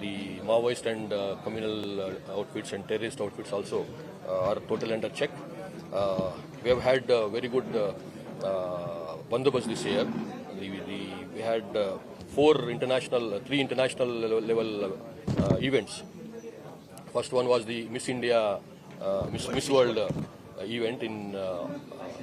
The Maoist and communal outfits and terrorist outfits also are totally under check. We have had very good bandobast this year. We had three international level events. First one was the Miss India, Miss World event in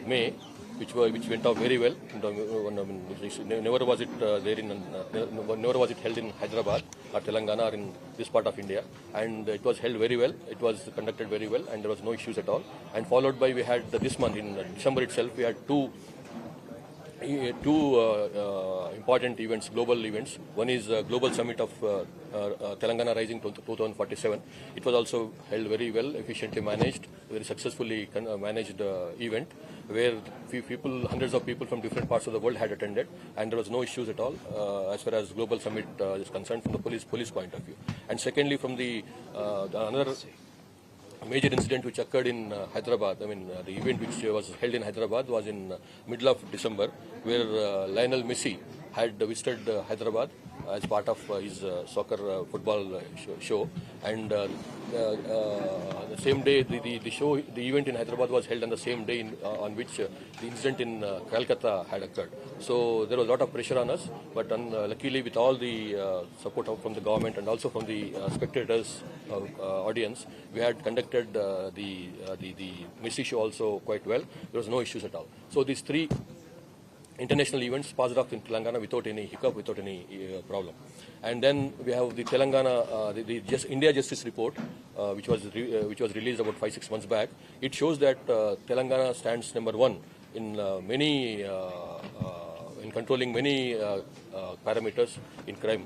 May, which went off very well. Never was it never was it held in Hyderabad or Telangana or in this part of India, and it was held very well. It was conducted very well, and there was no issues at all. And followed by, we had this month in December itself, we had two important events, global events. One is Global Summit of Telangana Rising 2047. It was also held very well, efficiently managed, very successfully managed event, where hundreds of people from different parts of the world had attended, and there was no issues at all as far as Global Summit is concerned from the police point of view. And secondly, from the another major incident which occurred in Hyderabad. The event which was held in Hyderabad was in middle of December, where Lionel Messi had visited Hyderabad as part of his soccer football show, and the same day the event in Hyderabad was held on the same day on which the incident in Calcutta had occurred. So there was a lot of pressure on us, but luckily, with all the support from the government and also from the spectators audience, we had conducted the Messi show also quite well. There was no issues at all. So these three international events passed off in Telangana without any hiccup, without any problem. And then we have the Telangana, the India Justice Report, which was released about 5-6 months back. It shows that Telangana stands number one in in controlling many parameters in crime.